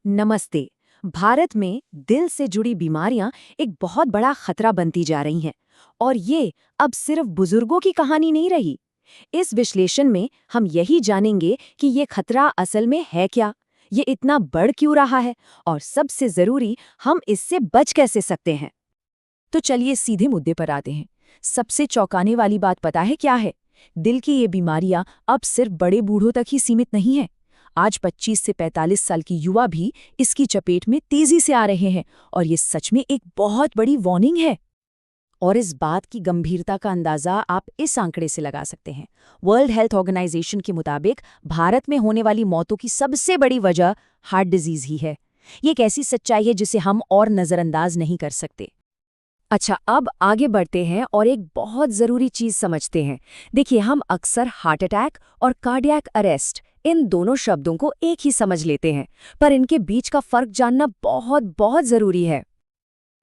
नमस्ते। भारत में दिल से जुड़ी बीमारियां एक बहुत बड़ा खतरा बनती जा रही हैं और ये अब सिर्फ बुजुर्गों की कहानी नहीं रही। इस विश्लेषण में हम यही जानेंगे कि ये खतरा असल में है क्या, ये इतना बढ़ क्यों रहा है और सबसे जरूरी हम इससे बच कैसे सकते हैं। तो चलिए सीधे मुद्दे पर आते हैं। सबसे चौंकाने वाली बात पता है क्या है? दिल की ये बीमारियां अब सिर्फ बड़े बूढ़ों तक ही सीमित नहीं हैं। आज 25 से 45 साल की युवा भी इसकी चपेट में तेजी से आ रहे हैं और ये सच में एक बहुत बड़ी वार्निंग है। और इस बात की गंभीरता का अंदाजा आप इस आंकड़े से लगा सकते हैं। वर्ल्ड हेल्थ ऑर्गेनाइजेशन के मुताबिक भारत में होने वाली मौतों की सबसे बड़ी वजह हार्ट डिजीज ही है। ये एक ऐसी सच्चाई है जिसे हम और नज़रअंदाज नहीं कर सकते। अच्छा, अब आगे बढ़ते हैं और एक बहुत ज़रूरी चीज़ समझते हैं। देखिए, हम अक्सर हार्ट अटैक और कार्डियक अरेस्ट इन दोनों शब्दों को एक ही समझ लेते हैं, पर इनके बीच का फ़र्क जानना बहुत बहुत ज़रूरी है।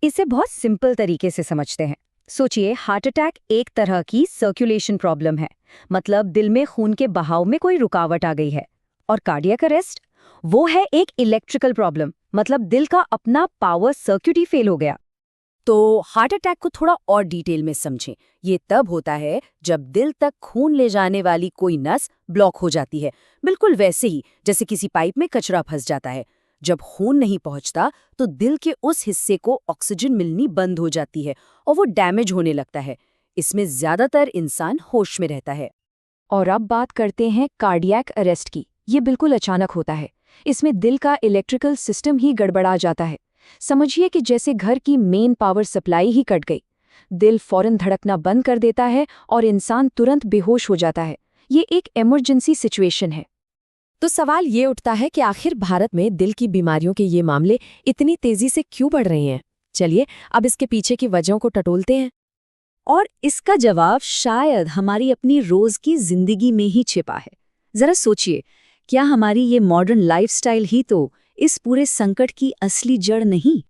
इसे बहुत सिंपल तरीके से समझते हैं। सोचिए, हार्ट अटैक एक तरह की सर्कुलेशन प्रॉब्लम है, मतलब दिल में खून के बहाव में कोई रुकावट आ गई है। और कार्डियक अरेस्ट वो है एक इलेक्ट्रिकल प्रॉब्लम, मतलब दिल का अपना पावर सर्किट ही फेल हो गया। तो हार्ट अटैक को थोड़ा और डिटेल में समझें। ये तब होता है जब दिल तक खून ले जाने वाली कोई नस ब्लॉक हो जाती है, बिल्कुल वैसे ही जैसे किसी पाइप में कचरा फंस जाता है। जब खून नहीं पहुंचता तो दिल के उस हिस्से को ऑक्सीजन मिलनी बंद हो जाती है और वो डैमेज होने लगता है। इसमें ज्यादातर इंसान होश में रहता है। और अब बात करते हैं कार्डियक अरेस्ट की। ये बिल्कुल अचानक होता है। इसमें दिल का इलेक्ट्रिकल सिस्टम ही गड़बड़ा जाता है। समझिए कि जैसे घर की मेन पावर सप्लाई ही कट गई। दिल फौरन धड़कना बंद कर देता है और इंसान तुरंत बेहोश हो जाता है। ये एक इमरजेंसी सिचुएशन है। तो सवाल ये उठता है कि आखिर भारत में दिल की बीमारियों के ये मामले इतनी तेजी से क्यों बढ़ रहे हैं। चलिए अब इसके पीछे की वजहों को टटोलते हैं। और इसका जवाब शायद हमारी अपनी रोज की जिंदगी में ही छिपा है। जरा सोचिए, क्या हमारी ये मॉडर्न लाइफस्टाइल ही तो इस पूरे संकट की असली जड़ नहीं?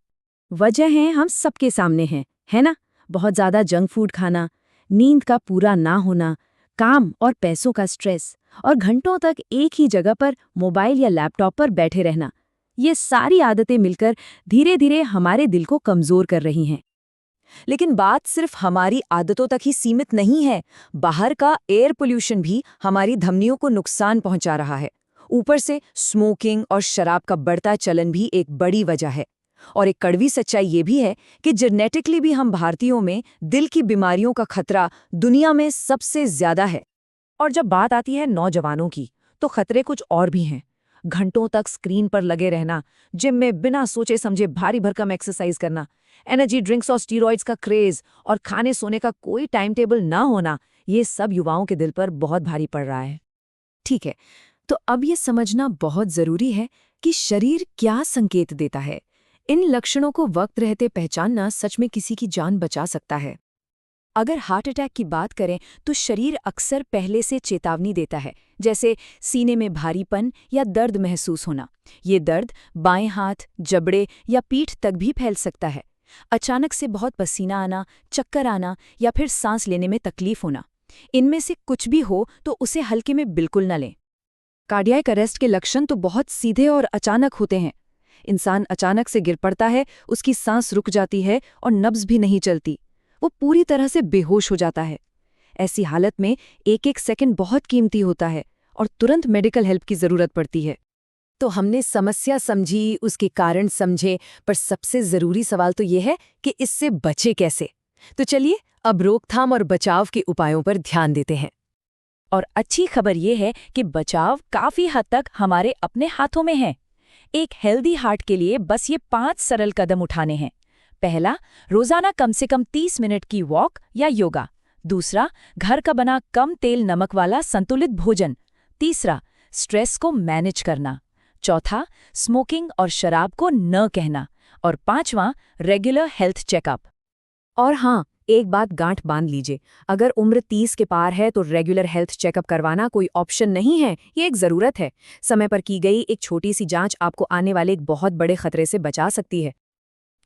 वजह है हम सबके सामने है ना? बहुत ज्यादा जंक फूड खाना, नींद का पूरा ना होना, काम और पैसों का स्ट्रेस और घंटों तक एक ही जगह पर मोबाइल या लैपटॉप पर बैठे रहना। ये सारी आदतें मिलकर धीरे धीरे हमारे दिल को कमजोर कर रही हैं। लेकिन बात सिर्फ हमारी आदतों तक ही सीमित नहीं है। बाहर का एयर पोल्यूशन भी हमारी धमनियों को नुकसान पहुंचा रहा है। ऊपर से स्मोकिंग और शराब का बढ़ता चलन भी एक बड़ी वजह है। और एक कड़वी सच्चाई ये भी है कि जेनेटिकली भी हम भारतीयों में दिल की बीमारियों का खतरा दुनिया में सबसे ज्यादा है। और जब बात आती है नौजवानों की, तो खतरे कुछ और भी हैं। घंटों तक स्क्रीन पर लगे रहना, जिम में बिना सोचे समझे भारी भरकम एक्सरसाइज करना, एनर्जी ड्रिंक्स और स्टीरॉइड्स का क्रेज और खाने सोने का कोई टाइम टेबल ना होना, ये सब युवाओं के दिल पर बहुत भारी पड़ रहा है। ठीक है, तो अब ये समझना बहुत जरूरी है कि शरीर क्या संकेत देता है। इन लक्षणों को वक्त रहते पहचानना सच में किसी की जान बचा सकता है। अगर हार्ट अटैक की बात करें तो शरीर अक्सर पहले से चेतावनी देता है, जैसे सीने में भारीपन या दर्द महसूस होना। ये दर्द बाएं हाथ, जबड़े या पीठ तक भी फैल सकता है। अचानक से बहुत पसीना आना, चक्कर आना या फिर सांस लेने में तकलीफ होना। इनमें से कुछ भी हो तो उसे हल्के में बिल्कुल न लें। कार्डियक अरेस्ट के लक्षण तो बहुत सीधे और अचानक होते हैं। इंसान अचानक से गिर पड़ता है, उसकी सांस रुक जाती है और नब्ज भी नहीं चलती। वो पूरी तरह से बेहोश हो जाता है। ऐसी हालत में एक एक सेकंड बहुत कीमती होता है और तुरंत मेडिकल हेल्प की जरूरत पड़ती है। तो हमने समस्या समझी, उसके कारण समझे, पर सबसे जरूरी सवाल तो ये है कि इससे बचे कैसे। तो चलिए अब रोकथाम और बचाव के उपायों पर ध्यान देते हैं। और अच्छी खबर ये है कि बचाव काफी हद तक हमारे अपने हाथों में है। एक हेल्दी हार्ट के लिए बस ये 5 सरल कदम उठाने हैं। पहला, रोजाना कम से कम 30 मिनट की वॉक या योगा। दूसरा, घर का बना कम तेल नमक वाला संतुलित भोजन। तीसरा, स्ट्रेस को मैनेज करना। चौथा, स्मोकिंग और शराब को न कहना। और पांचवां, रेगुलर हेल्थ चेकअप। और हाँ, एक बात गांठ बांध लीजिए, अगर उम्र 30 के पार है तो रेगुलर हेल्थ चेकअप करवाना कोई ऑप्शन नहीं है, ये एक ज़रूरत है। समय पर की गई एक छोटी सी जांच आपको आने वाले एक बहुत बड़े खतरे से बचा सकती है।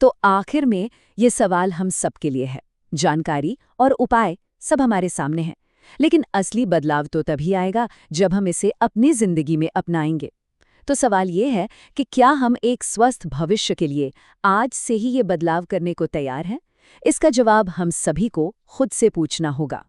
तो आखिर में ये सवाल हम सबके लिए है। जानकारी और उपाय सब हमारे सामने हैं, लेकिन असली बदलाव तो तभी आएगा जब हम इसे अपनी जिंदगी में अपनाएंगे। तो सवाल ये है कि क्या हम एक स्वस्थ भविष्य के लिए आज से ही ये बदलाव करने को तैयार हैं? इसका जवाब हम सभी को खुद से पूछना होगा।